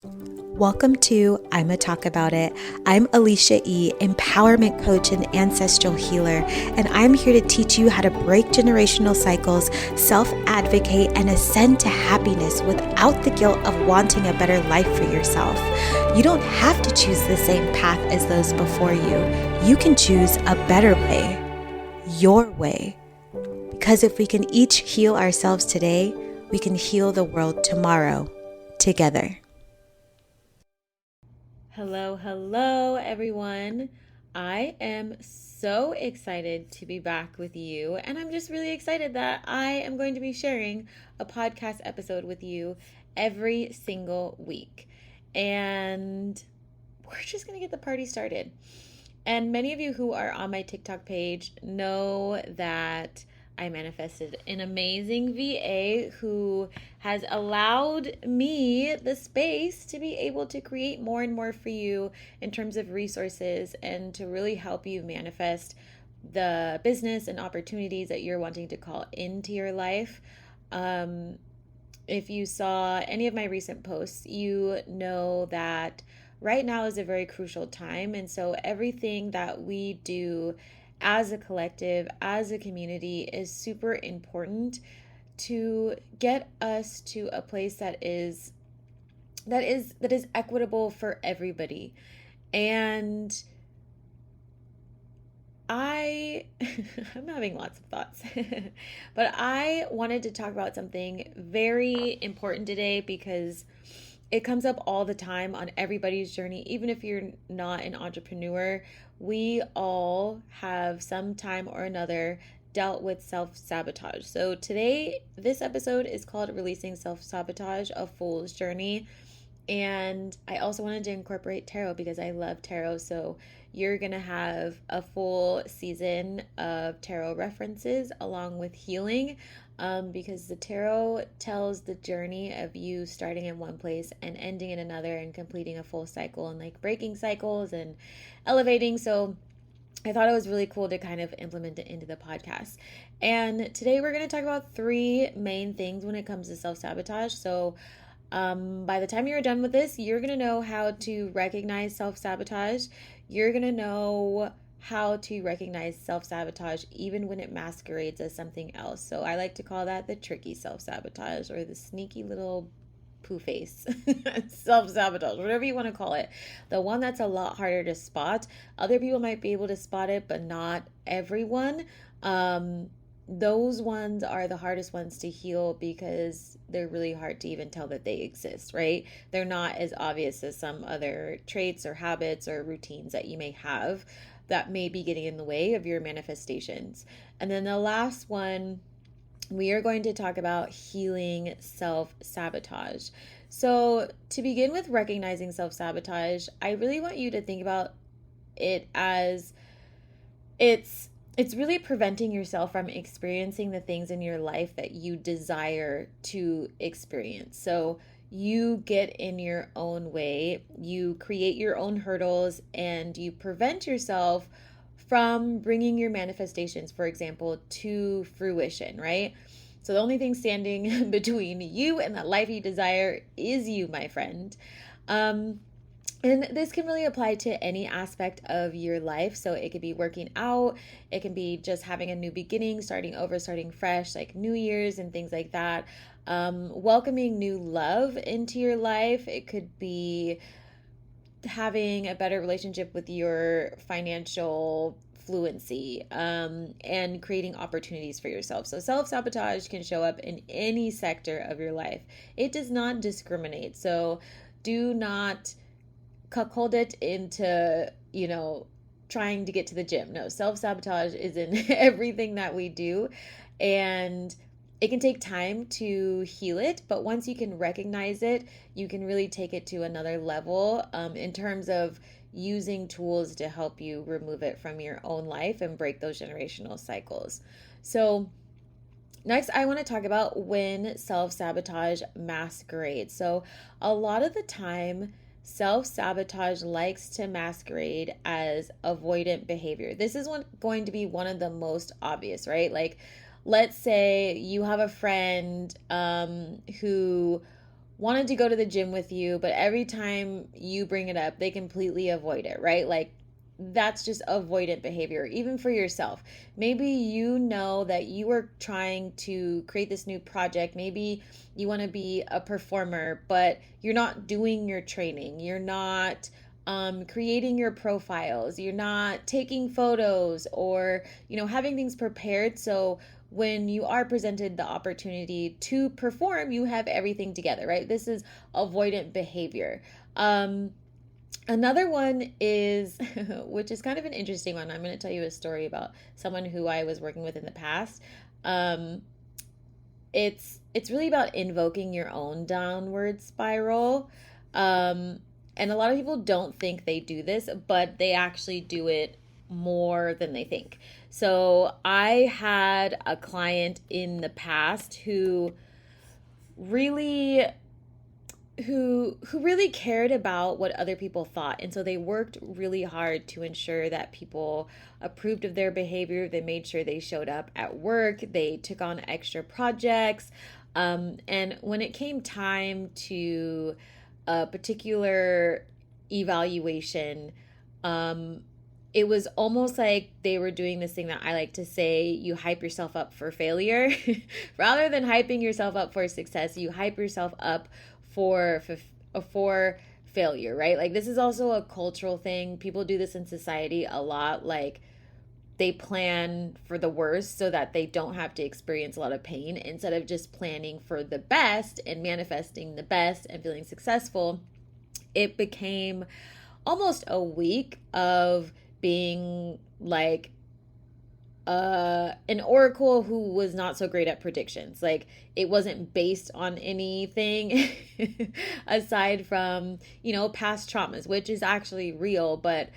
Welcome to I'ma Talk About It. I'm Alicia E., empowerment coach and ancestral healer, and I'm here to teach you how to break generational cycles, self-advocate, and ascend to happiness without the guilt of wanting a better life for yourself. You don't have to choose the same path as those before you. You can choose a better way, your way. Because if we can each heal ourselves today, we can heal the world tomorrow, together. Hello, everyone. I am so excited to be back with you, and I'm just really excited that I am going to be sharing a podcast episode with you every single week. And we're just going to get the party started. And many of you who are on my TikTok page know that I manifested an amazing VA who has allowed me the space to be able to create more and more for you in terms of resources and to really help you manifest the business and opportunities that you're wanting to call into your life. If you saw any of my recent posts, you know that right now is a very crucial time. And so everything that we do as a collective, as a community, is super important to get us to a place that is equitable for everybody. And I'm having lots of thoughts, but I wanted to talk about something very important today because it comes up all the time on everybody's journey. Even if you're not an entrepreneur, we all have some time or another dealt with self-sabotage. So today, this episode is called Releasing Self-Sabotage, A Fool's Journey. And I also wanted to incorporate tarot because I love tarot. So you're going to have a full season of tarot references along with healing, because the tarot tells the journey of you starting in one place and ending in another and completing a full cycle and like breaking cycles and elevating. So I thought it was really cool to kind of implement it into the podcast. And today we're going to talk about three main things when it comes to self-sabotage. So by the time you're done with this, you're going to know how to recognize self-sabotage. You're going to know how to recognize self-sabotage even when it masquerades as something else. So I like to call that the tricky self-sabotage or the sneaky little poo face self-sabotage, whatever you want to call it. The one that's a lot harder to spot. Other people might be able to spot it, but not everyone. Those ones are the hardest ones to heal because they're really hard to even tell that they exist, right? They're not as obvious as some other traits or habits or routines that you may have that may be getting in the way of your manifestations. And then the last one, we are going to talk about healing self-sabotage. So to begin with recognizing self-sabotage, I really want you to think about it as it's really preventing yourself from experiencing the things in your life that you desire to experience. So you get in your own way, you create your own hurdles, and you prevent yourself from bringing your manifestations, for example, to fruition, right? So the only thing standing between you and that life you desire is you, my friend. And this can really apply to any aspect of your life. So it could be working out, it can be just having a new beginning, starting over, starting fresh, like New Year's and things like that. Welcoming new love into your life. It could be having a better relationship with your financial fluency, and creating opportunities for yourself. So self-sabotage can show up in any sector of your life. It does not discriminate. So do not cuckold it into, trying to get to the gym. No, self-sabotage is in everything that we do. And it can take time to heal it, but once you can recognize it, you can really take it to another level, in terms of using tools to help you remove it from your own life and break those generational cycles. So next, I want to talk about when self-sabotage masquerades. So a lot of the time, self-sabotage likes to masquerade as avoidant behavior. This is going to be one of the most obvious, right? Like, let's say you have a friend who wanted to go to the gym with you, but every time you bring it up, they completely avoid it, right? Like that's just avoidant behavior, even for yourself. Maybe you know that you are trying to create this new project. Maybe you want to be a performer, but you're not doing your training. You're not creating your profiles. You're not taking photos or, having things prepared. So when you are presented the opportunity to perform, you have everything together, right? This is avoidant behavior. Another one is, which is kind of an interesting one. I'm going to tell you a story about someone who I was working with in the past. Um, it's really about invoking your own downward spiral. And a lot of people don't think they do this, but they actually do it more than they think. So I had a client in the past really who really cared about what other people thought, and so they worked really hard to ensure that people approved of their behavior. They made sure they showed up at work, they took on extra projects, and when it came time to a particular evaluation, it was almost like they were doing this thing that I like to say: you hype yourself up for failure. Rather than hyping yourself up for success, you hype yourself up for failure, right? Like this is also a cultural thing. People do this in society a lot. Like they plan for the worst so that they don't have to experience a lot of pain, instead of just planning for the best and manifesting the best and feeling successful. It became almost a week of being like an oracle who was not so great at predictions. Like it wasn't based on anything aside from, past traumas, which is actually real, but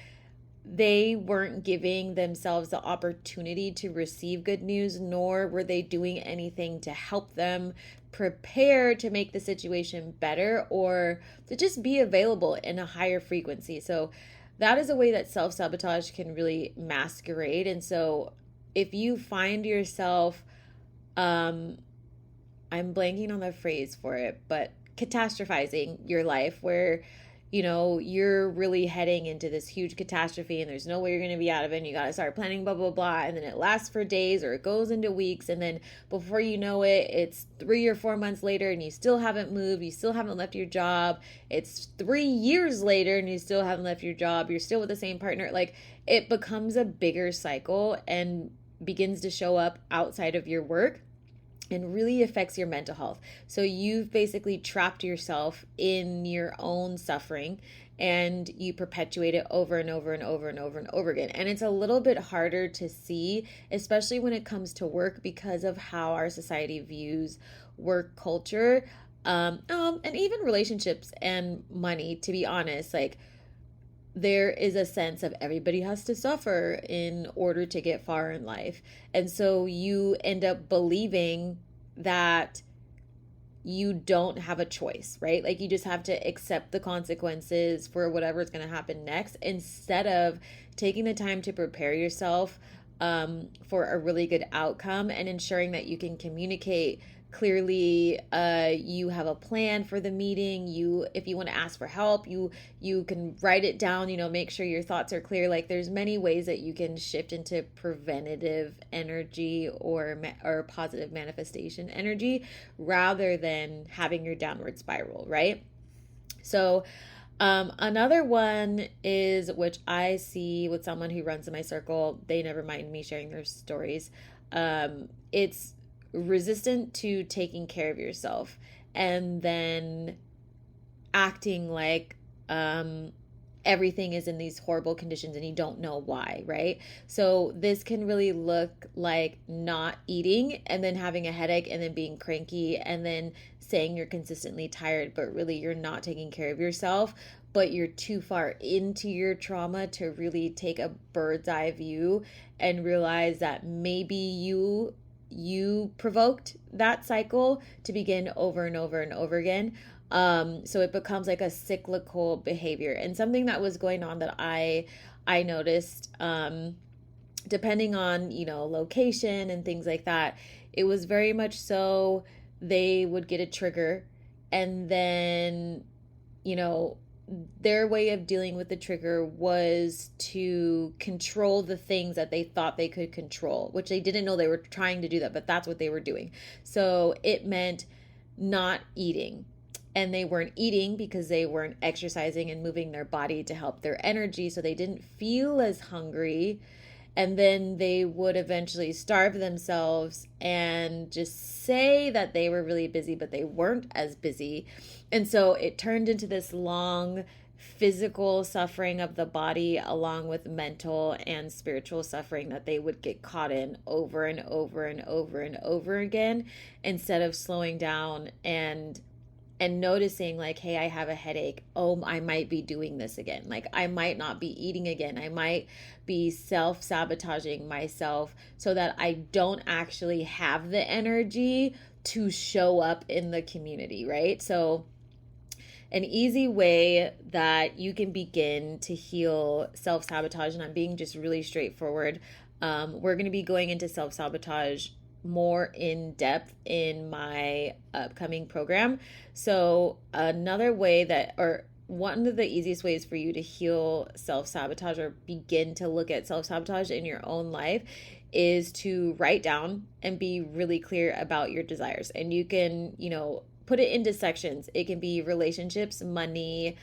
they weren't giving themselves the opportunity to receive good news, nor were they doing anything to help them prepare to make the situation better or to just be available in a higher frequency. So that is a way that self-sabotage can really masquerade. And so if you find yourself, I'm blanking on the phrase for it, but catastrophizing your life where, you're really heading into this huge catastrophe and there's no way you're going to be out of it, and you got to start planning, blah, blah, blah. And then it lasts for days or it goes into weeks. And then before you know it, it's 3 or 4 months later and you still haven't moved. You still haven't left your job. It's 3 years later and you still haven't left your job. You're still with the same partner. Like it becomes a bigger cycle and begins to show up outside of your work and really affects your mental health. So you've basically trapped yourself in your own suffering and you perpetuate it over and over and over and over and over again. And it's a little bit harder to see, especially when it comes to work, because of how our society views work culture, and even relationships and money, to be honest. Like there is a sense of everybody has to suffer in order to get far in life. And so you end up believing that you don't have a choice, right? Like you just have to accept the consequences for whatever's going to happen next, instead of taking the time to prepare yourself for a really good outcome and ensuring that you can communicate clearly. You have a plan for the meeting. If you want to ask for help, you can write it down, make sure your thoughts are clear. Like there's many ways that you can shift into preventative energy or positive manifestation energy, rather than having your downward spiral, right? So another one is, which I see with someone who runs in my circle, they never mind me sharing their stories. It's resistant to taking care of yourself and then acting like everything is in these horrible conditions and you don't know why, right? So this can really look like not eating and then having a headache and then being cranky and then saying you're consistently tired, but really you're not taking care of yourself, but you're too far into your trauma to really take a bird's eye view and realize that maybe you provoked that cycle to begin over and over and over again. So it becomes like a cyclical behavior. And something that was going on that I noticed, depending on, location and things like that, it was very much so they would get a trigger And then, you know, their way of dealing with the trigger was to control the things that they thought they could control, which they didn't know they were trying to do that, but that's what they were doing. So it meant not eating. And they weren't eating because they weren't exercising and moving their body to help their energy. So they didn't feel as hungry. And then they would eventually starve themselves and just say that they were really busy, but they weren't as busy. And so it turned into this long physical suffering of the body, along with mental and spiritual suffering that they would get caught in over and over and over and over again, instead of slowing down and noticing, like, hey, I have a headache. Oh, I might be doing this again. Like, I might not be eating again. I might be self-sabotaging myself so that I don't actually have the energy to show up in the community, right? So an easy way that you can begin to heal self-sabotage, and I'm being just really straightforward. We're going to be going into self-sabotage more in depth in my upcoming program. So another way that, or one of the easiest ways for you to heal self-sabotage or begin to look at self-sabotage in your own life, is to write down and be really clear about your desires. And you can, put it into sections. It can be relationships, money,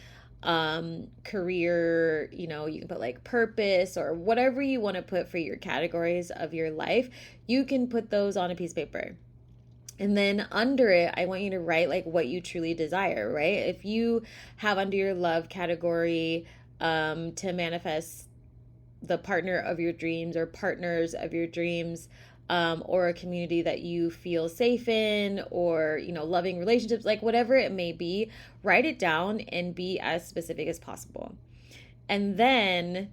career, you can put like purpose or whatever you want to put for your categories of your life. You can put those on a piece of paper. And then under it, I want you to write like what you truly desire, right? If you have under your love category, to manifest the partner of your dreams or partners of your dreams, or a community that you feel safe in, or, loving relationships, like whatever it may be, write it down and be as specific as possible. And then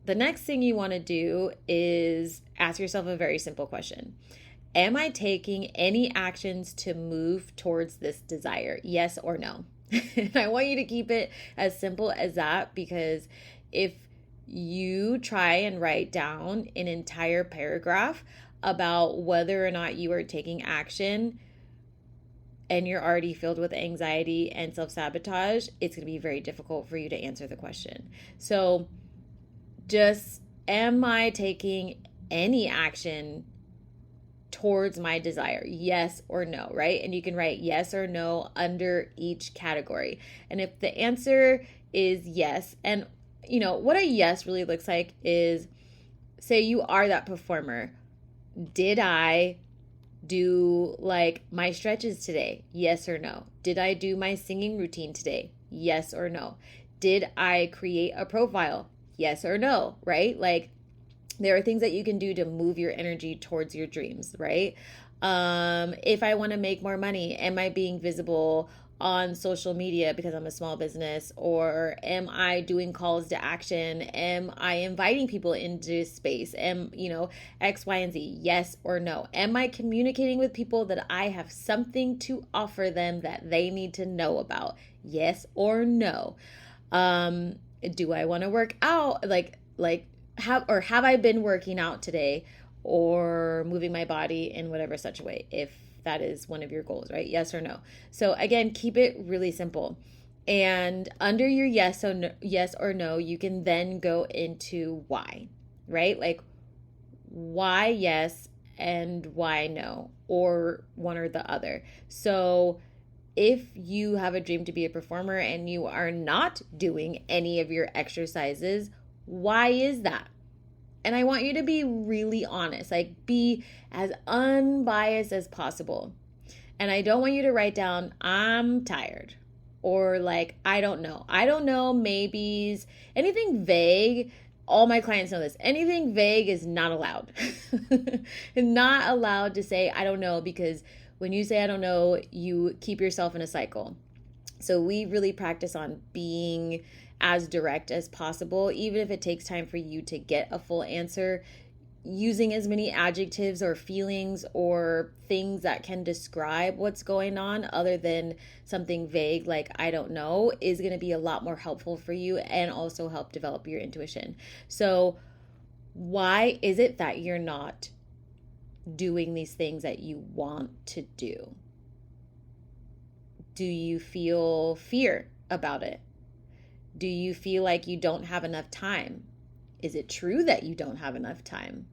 the next thing you want to do is ask yourself a very simple question. Am I taking any actions to move towards this desire? Yes or no? And I want you to keep it as simple as that, because if you try and write down an entire paragraph about whether or not you are taking action and you're already filled with anxiety and self-sabotage, it's going to be very difficult for you to answer the question. So just, am I taking any action towards my desire? Yes or no, right? And you can write yes or no under each category. And if the answer is yes, and what a yes really looks like is, say you are that performer. Did I do like my stretches today? Yes or no? Did I do my singing routine today? Yes or no? Did I create a profile? Yes or no, right? Like, there are things that you can do to move your energy towards your dreams, right? If I want to make more money, am I being visible on social media because I'm a small business? Or am I doing calls to action? Am I inviting people into space? X, Y, and Z? Yes or no? Am I communicating with people that I have something to offer them that they need to know about? Yes or no? Do I want to work out? Have I been working out today or moving my body in whatever such a way, if that is one of your goals, right? Yes or no? So again, keep it really simple. And under your yes or no, you can then go into why, right? Like, why yes and why no, or one or the other. So if you have a dream to be a performer and you are not doing any of your exercises, why is that? And I want you to be really honest, like be as unbiased as possible. And I don't want you to write down, I'm tired, or like, I don't know. I don't know, maybes, anything vague. All my clients know this. Anything vague is not allowed. Not allowed to say, I don't know, because when you say, I don't know, you keep yourself in a cycle. So we really practice on being as direct as possible, even if it takes time for you to get a full answer. Using as many adjectives or feelings or things that can describe what's going on other than something vague like I don't know is going to be a lot more helpful for you, and also help develop your intuition. So why is it that you're not doing these things that you want to do? Do you feel fear about it? Do you feel like you don't have enough time? Is it true that you don't have enough time?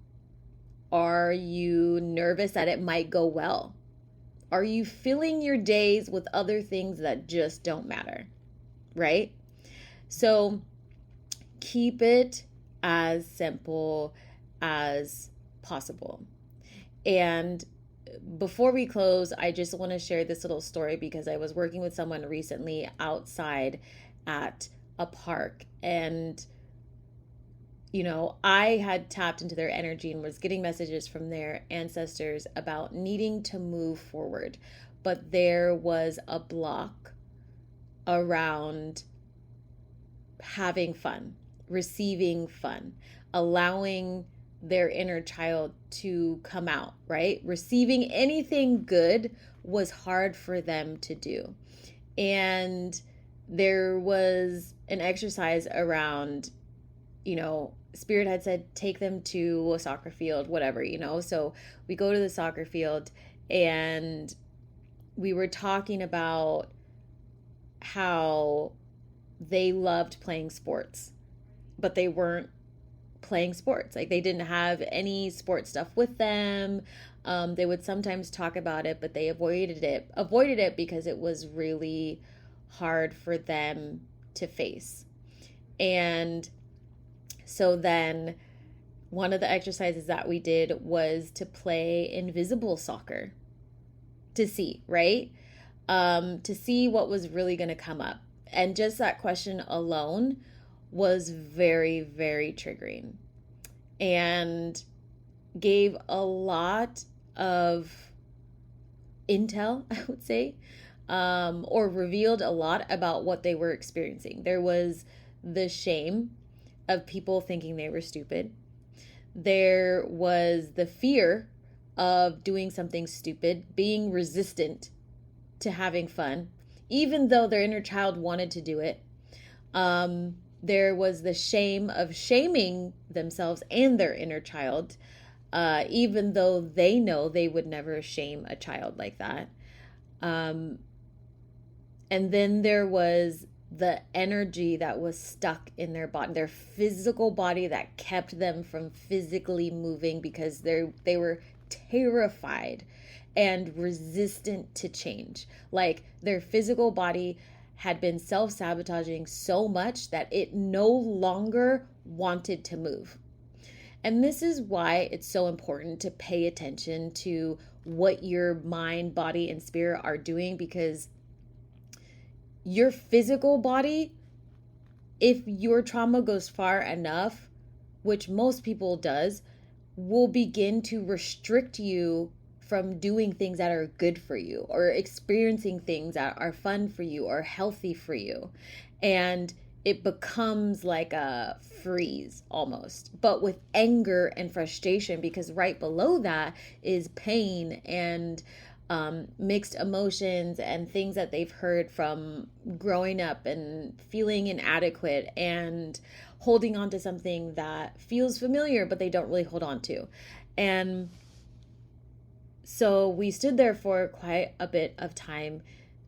Are you nervous that it might go well? Are you filling your days with other things that just don't matter? Right? So keep it as simple as possible. And before we close, I just want to share this little story because I was working with someone recently outside at a park, and I had tapped into their energy and was getting messages from their ancestors about needing to move forward. But there was a block around having fun, receiving fun, allowing their inner child to come out, right? Receiving anything good was hard for them to do. And there was an exercise around, Spirit had said, take them to a soccer field, whatever. So we go to the soccer field and we were talking about how they loved playing sports, but they weren't playing sports. Like, they didn't have any sports stuff with them. They would sometimes talk about it, but they avoided it because it was really hard for them to face. And so then one of the exercises that we did was to play invisible soccer to see, right? To see what was really going to come up. And just that question alone was very, very triggering and gave a lot of intel, I would say, or revealed a lot about what they were experiencing. There was the shame of people thinking they were stupid. There was the fear of doing something stupid, being resistant to having fun, even though their inner child wanted to do it. There was the shame of shaming themselves and their inner child, even though they know they would never shame a child like that. And then there was the energy that was stuck in their body, their physical body, that kept them from physically moving because they were terrified and resistant to change. Like, their physical body had been self-sabotaging so much that it no longer wanted to move. And this is why it's so important to pay attention to what your mind, body, and spirit are doing, because your physical body, if your trauma goes far enough, which most people does, will begin to restrict you from doing things that are good for you or experiencing things that are fun for you or healthy for you. And it becomes like a freeze almost, but with anger and frustration, because right below that is pain and mixed emotions and things that they've heard from growing up and feeling inadequate and holding on to something that feels familiar, but they don't really hold on to. And so we stood there for quite a bit of time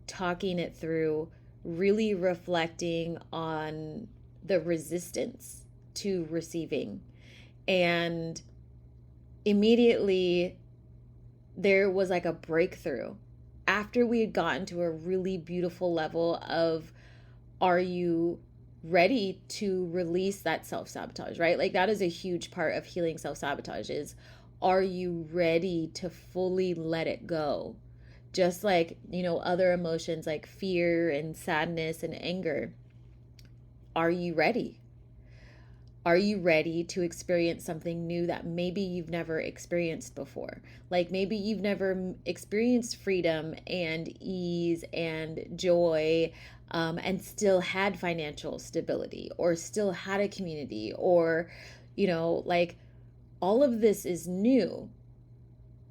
talking it through, really reflecting on the resistance to receiving. And immediately there was like a breakthrough after we had gotten to a really beautiful level of, are you ready to release that self-sabotage, right? Like, that is a huge part of healing self-sabotage is, are you ready to fully let it go? Just like, other emotions like fear and sadness and anger. Are you ready? Are you ready to experience something new that maybe you've never experienced before? Like, maybe you've never experienced freedom and ease and joy, and still had financial stability or still had a community, or, like, all of this is new.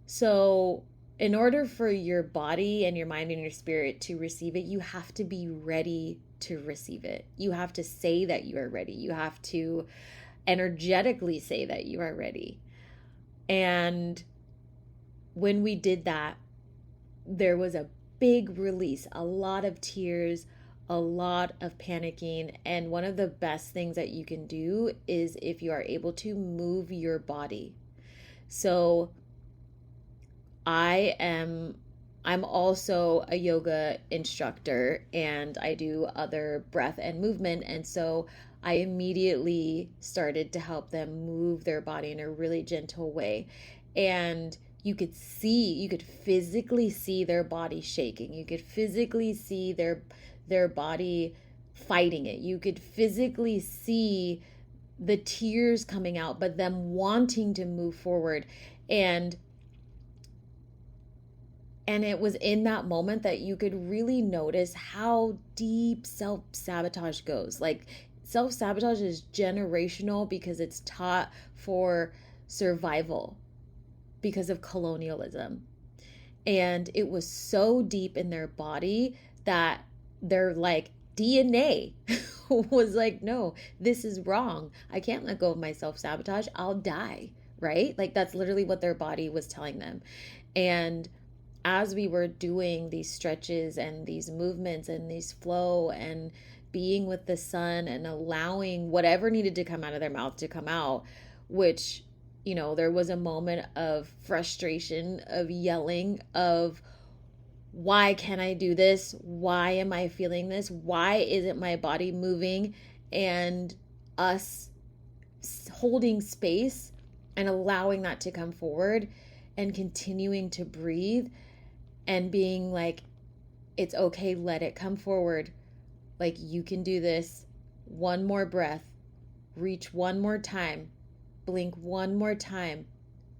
So in order for your body and your mind and your spirit to receive it, you have to be ready to receive it. You have to say that you are ready. You have to energetically say that you are ready. And when we did that, there was a big release, a lot of tears, a lot of panicking. And one of the best things that you can do is if you are able to move your body. So I am I'm also a yoga instructor and I do other breath and movement, and so I immediately started to help them move their body in a really gentle way. And you could physically see their body shaking. You could physically see their body fighting it. You could physically see the tears coming out, but them wanting to move forward. And and it was in that moment that you could really notice how deep self sabotage goes. Like, self sabotage is generational because it's taught for survival because of colonialism. And it was so deep in their body that their like DNA was like, no, this is wrong. I can't let go of my self sabotage. I'll die. Right? Like, that's literally what their body was telling them. And as we were doing these stretches and these movements and these flow and being with the sun and allowing whatever needed to come out of their mouth to come out, which, there was a moment of frustration, of yelling, of why can't I do this? Why am I feeling this? Why isn't my body moving? And us holding space and allowing that to come forward and continuing to breathe and being like, it's okay, let it come forward. Like, you can do this. One more breath, reach one more time, blink one more time,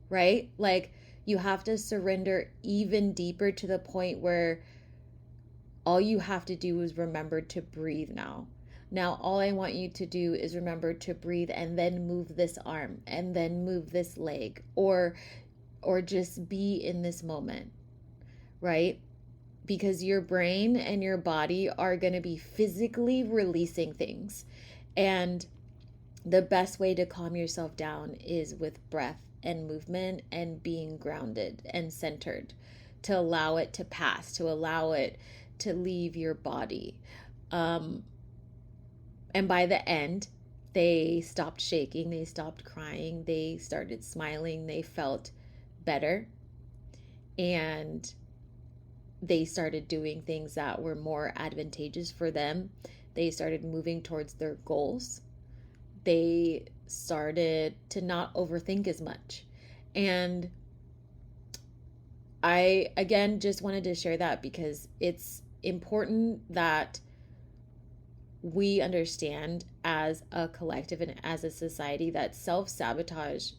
right? Like, you have to surrender even deeper to the point where all you have to do is remember to breathe now. Now, all I want you to do is remember to breathe and then move this arm and then move this leg, or just be in this moment, right? Because your brain and your body are going to be physically releasing things. And the best way to calm yourself down is with breath and movement and being grounded and centered, to allow it to pass, to allow it to leave your body. And by the end, they stopped shaking, they stopped crying, they started smiling, they felt better. And they started doing things that were more advantageous for them. They started moving towards their goals. They started to not overthink as much. And I, again, just wanted to share that because it's important that we understand as a collective and as a society that self-sabotage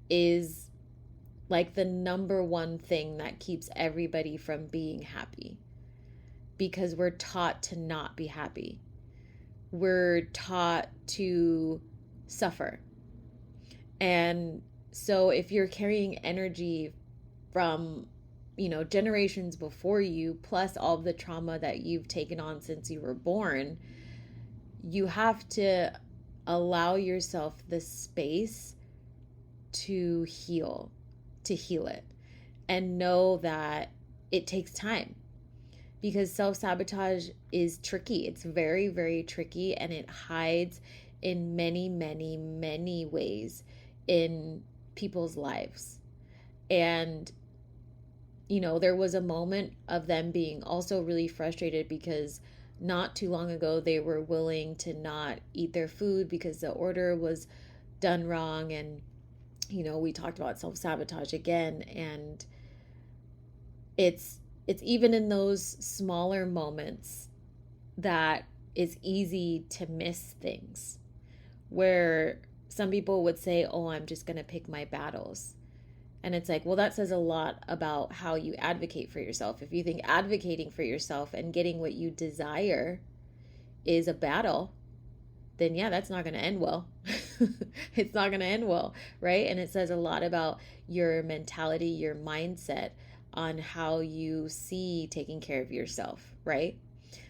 is like the number one thing that keeps everybody from being happy, because we're taught to not be happy. We're taught to suffer. And so if you're carrying energy from, generations before you, plus all of the trauma that you've taken on since you were born, you have to allow yourself the space to heal it, and know that it takes time, because self-sabotage is tricky. It's very, very tricky, and it hides in many, many, many ways in people's lives. And there was a moment of them being also really frustrated because not too long ago they were willing to not eat their food because the order was done wrong. And we talked about self-sabotage again, and it's even in those smaller moments that it's easy to miss things, where some people would say, oh, I'm just going to pick my battles. And it's like, well, that says a lot about how you advocate for yourself. If you think advocating for yourself and getting what you desire is a battle, then yeah, that's not going to end well. It's not going to end well, right? And it says a lot about your mentality, your mindset on how you see taking care of yourself, right?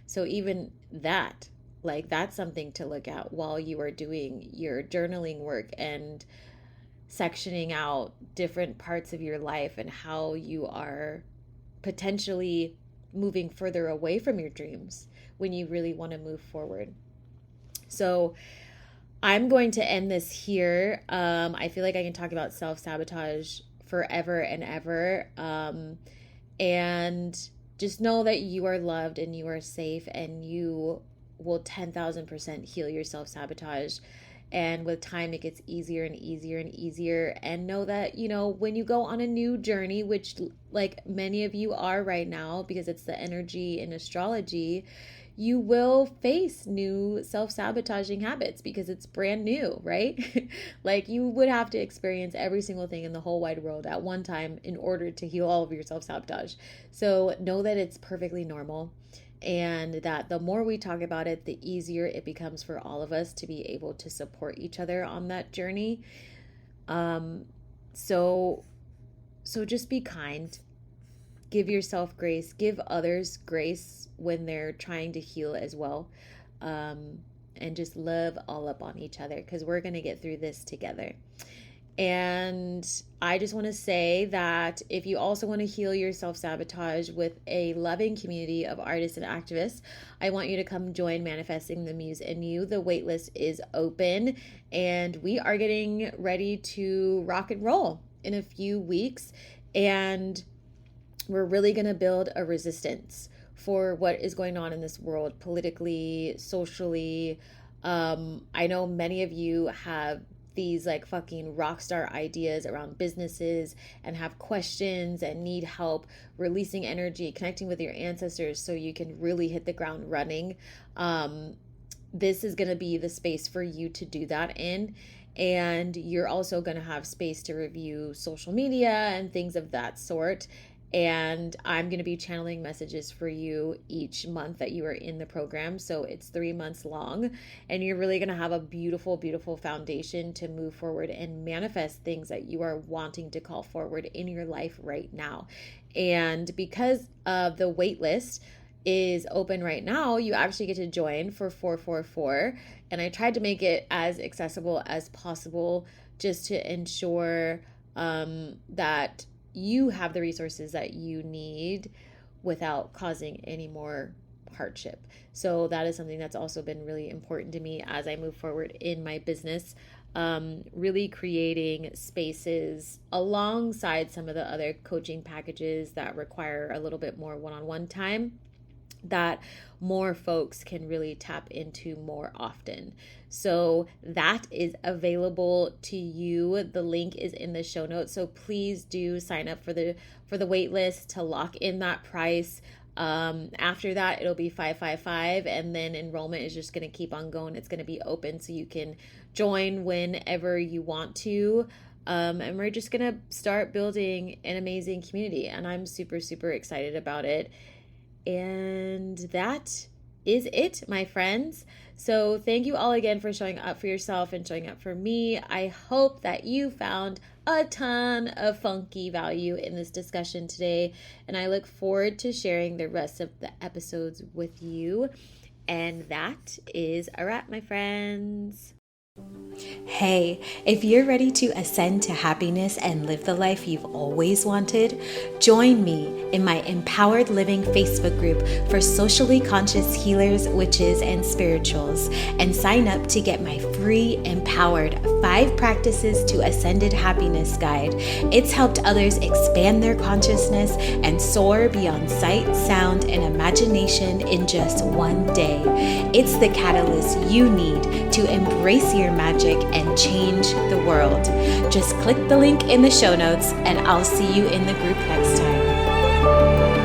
So even that, like, that's something to look at while you are doing your journaling work and sectioning out different parts of your life and how you are potentially moving further away from your dreams when you really want to move forward. So I'm going to end this here. I feel like I can talk about self-sabotage forever and ever. And just know that you are loved and you are safe, and you will 10,000% heal your self-sabotage. And with time, it gets easier and easier and easier. And know that, when you go on a new journey, which like many of you are right now, because it's the energy in astrology, you will face new self-sabotaging habits because it's brand new, right? Like you would have to experience every single thing in the whole wide world at one time in order to heal all of your self-sabotage. So know that it's perfectly normal, and that the more we talk about it, the easier it becomes for all of us to be able to support each other on that journey. So just be kind. Give yourself grace. Give others grace when they're trying to heal as well. And just love all up on each other, because we're going to get through this together. And I just want to say that if you also want to heal your self-sabotage with a loving community of artists and activists, I want you to come join Manifesting the Muse in You. The waitlist is open, and we are getting ready to rock and roll in a few weeks. And we're really going to build a resistance for what is going on in this world, politically, socially. I know many of you have these like fucking rock star ideas around businesses and have questions and need help releasing energy, connecting with your ancestors so you can really hit the ground running. This is going to be the space for you to do that in. And you're also going to have space to review social media and things of that sort. And I'm going to be channeling messages for you each month that you are in the program. So it's 3 months long, and you're really going to have a beautiful, beautiful foundation to move forward and manifest things that you are wanting to call forward in your life right now. And because of the wait list is open right now, you actually get to join for $444. And I tried to make it as accessible as possible just to ensure that you have the resources that you need without causing any more hardship. So that is something that's also been really important to me as I move forward in my business, really creating spaces alongside some of the other coaching packages that require a little bit more one-on-one time that more folks can really tap into more often. So that is available to you. The link is in the show notes. So please do sign up for the wait list to lock in that price. After that, it'll be $555, and then enrollment is just going to keep on going. It's going to be open so you can join whenever you want to. And we're just going to start building an amazing community, and I'm super, super excited about it. And that is it, my friends. So thank you all again for showing up for yourself and showing up for me. I hope that you found a ton of funky value in this discussion today, and I look forward to sharing the rest of the episodes with you. And that is a wrap, my friends. Hey, if you're ready to ascend to happiness and live the life you've always wanted, join me in my Empowered Living Facebook group for socially conscious healers, witches, and spirituals, and sign up to get my free Empowered 5 Practices to Ascended Happiness guide. It's helped others expand their consciousness and soar beyond sight, sound, and imagination in just one day. It's the catalyst you need to embrace your magic and change the world. Just click the link in the show notes, and I'll see you in the group next time.